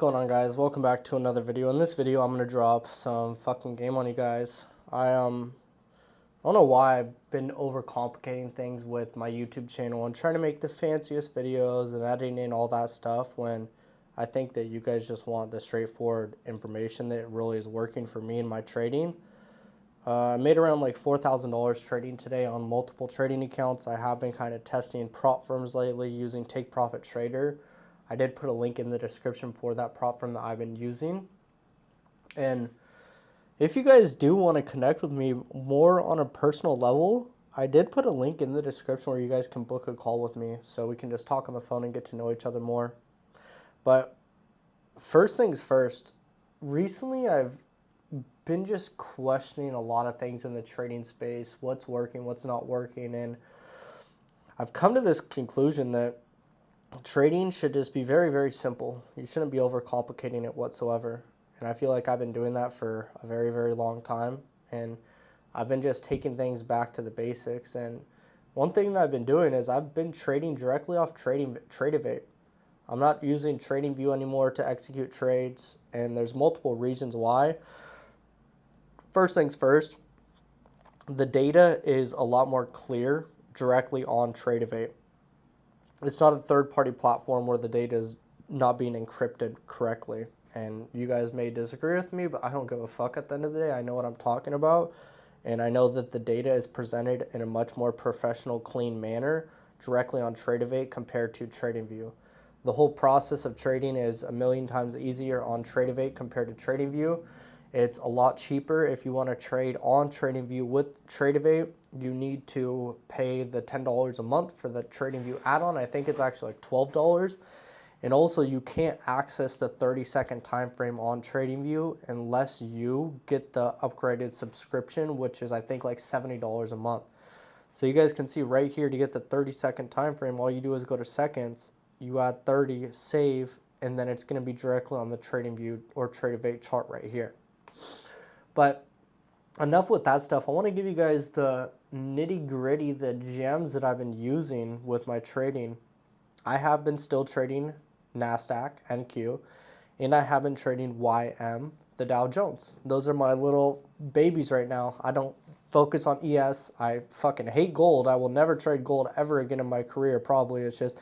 What's going on, guys? Welcome back to another video. In this video I'm gonna drop some fucking game on you guys. I don't know why I've been overcomplicating things with my YouTube channel and trying to make the fanciest videos and editing in all that stuff when I think that you guys just want the straightforward information that really is working for me in my trading. I made around like $4,000 trading today on multiple trading accounts. I have been kind of testing prop firms lately using Take Profit Trader. I did put a link in the description for that prop firm that I've been using. And if you guys do want to connect with me more on a personal level, I did put a link in the description where you guys can book a call with me so we can just talk on the phone and get to know each other more. But first things first, recently I've been just questioning a lot of things in the trading space, what's working, what's not working, and I've come to this conclusion that trading should just be very, very simple. You shouldn't be overcomplicating it whatsoever. And I feel like I've been doing that for a very, very long time. And I've been just taking things back to the basics. And one thing that I've been doing is I've been trading directly off Tradivate. I'm not using TradingView anymore to execute trades. And there's multiple reasons why. First things first, the data is a lot more clear directly on Tradivate. It's not a third-party platform where the data is not being encrypted correctly. And you guys may disagree with me, but I don't give a fuck at the end of the day. I know what I'm talking about. And I know that the data is presented in a much more professional, clean manner directly on Tradivate compared to TradingView. The whole process of trading is a million times easier on Tradivate compared to TradingView. It's a lot cheaper if you want to trade on TradingView with Tradivate. You need to pay the $10 a month for the TradingView add-on. I think it's actually like $12. And also you can't access the 30-second time frame on TradingView unless you get the upgraded subscription, which is I think like $70 a month. So you guys can see right here, to get the 30-second time frame, all you do is go to seconds, you add 30, save, and then it's going to be directly on the TradingView or Tradivate chart right here. But enough with that stuff. I want to give you guys the nitty gritty, the gems that I've been using with my trading. I have been still trading NASDAQ, NQ, and I have been trading YM, the Dow Jones. Those are my little babies right now. I don't focus on ES. I fucking hate gold. I will never trade gold ever again in my career, probably. It's just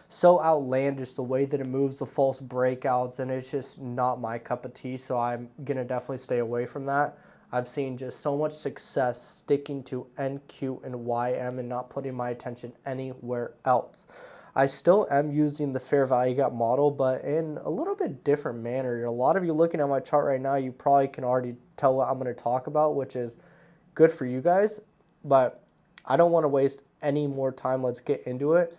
so outlandish the way that it moves, the false breakouts, and it's just not my cup of tea, so I'm going to definitely stay away from that. I've seen just so much success sticking to NQ and YM and not putting my attention anywhere else. I still am using the fair value gap model, but in a little bit different manner. A lot of you looking at my chart right now, you probably can already tell what I'm going to talk about, which is good for you guys, but I don't want to waste any more time. Let's get into it.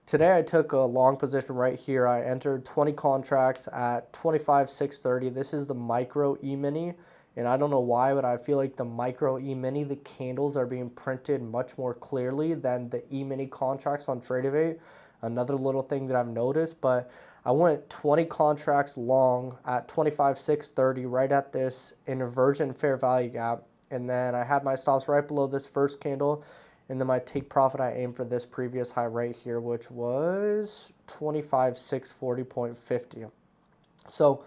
Today I took a long position right here. I entered 20 contracts at 25,630. This is the micro E-mini, and I don't know why, but I feel like the micro E-mini, the candles are being printed much more clearly than the E-mini contracts on Tradivate. Another little thing that I've noticed, but I went 20 contracts long at 25,630 right at this inversion fair value gap, and then I had my stops right below this first candle. And then my take profit, I aimed for this previous high right here, which was 25,640.50. So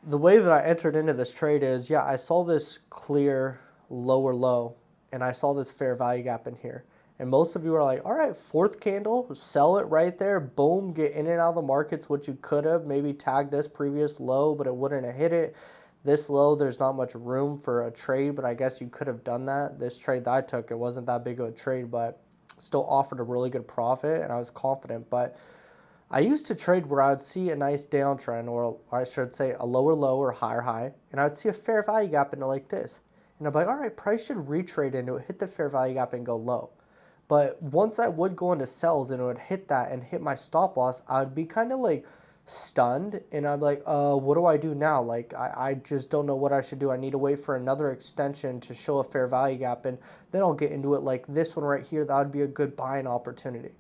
the way that I entered into this trade is, yeah, I saw this clear lower low, and I saw this fair value gap in here. And most of you are like, all right, fourth candle, sell it right there, boom, get in and out of the markets, which you could have maybe tagged this previous low, but it wouldn't have hit it. This low, there's not much room for a trade, but I guess you could have done that. This trade that I took, it wasn't that big of a trade, but still offered a really good profit, and I was confident. But I used to trade where I would see a nice downtrend, or I should say a lower low or higher high, and I would see a fair value gap into like this. And I'd be like, all right, price should retrade into it, hit the fair value gap and go low. But once I would go into sells and it would hit that and hit my stop loss, I would be kind of like stunned, and I'm like, what do I do now? Like, I just don't know what I should do. I need to wait for another extension to show a fair value gap, and then I'll get into it. Like this one right here, that would be a good buying opportunity.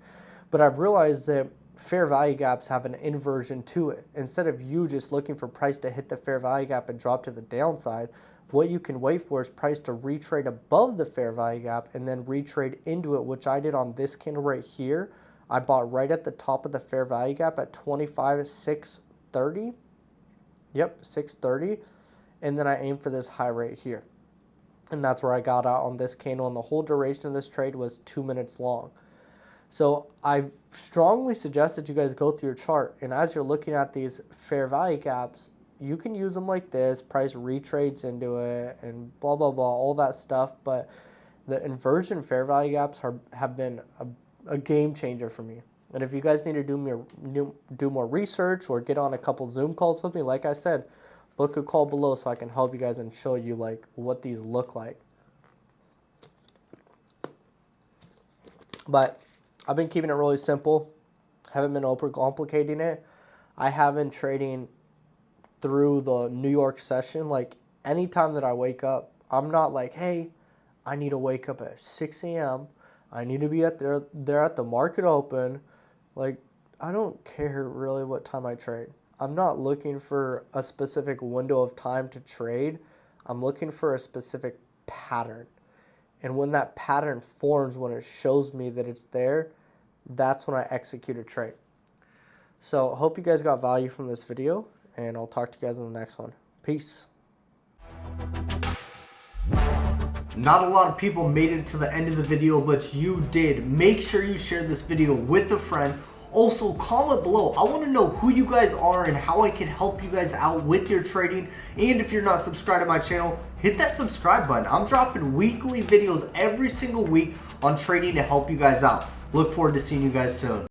But I've realized that fair value gaps have an inversion to it. Instead of you just looking for price to hit the fair value gap and drop to the downside, what you can wait for is price to retrade above the fair value gap and then retrade into it, which I did on this candle right here. I bought right at the top of the fair value gap at 25,630, Yep, 630. And then I aim for this high right here. And that's where I got out on this candle, and the whole duration of this trade was 2 minutes long. So I strongly suggest that you guys go through your chart, and as you're looking at these fair value gaps, you can use them like this, price retrades into it, and blah, blah, blah, all that stuff. But the inversion fair value gaps have been a game changer for me. And if you guys need to do more research or get on a couple Zoom calls with me, like I said, book a call below so I can help you guys and show you like what these look like. But I've been keeping it really simple. Haven't been overcomplicating it. I have been trading through the New York session. Like anytime that I wake up, I'm not like, hey, I need to wake up at 6 a.m. I need to be there at the market open. Like, I don't care really what time I trade. I'm not looking for a specific window of time to trade. I'm looking for a specific pattern. And when that pattern forms, when it shows me that it's there, that's when I execute a trade. So I hope you guys got value from this video, and I'll talk to you guys in the next one. Peace. Not a lot of people made it to the end of the video, but you did. Make sure you share this video with a friend. Also, comment below. I want to know who you guys are and how I can help you guys out with your trading. And if you're not subscribed to my channel, hit that subscribe button. I'm dropping weekly videos every single week on trading to help you guys out. Look forward to seeing you guys soon.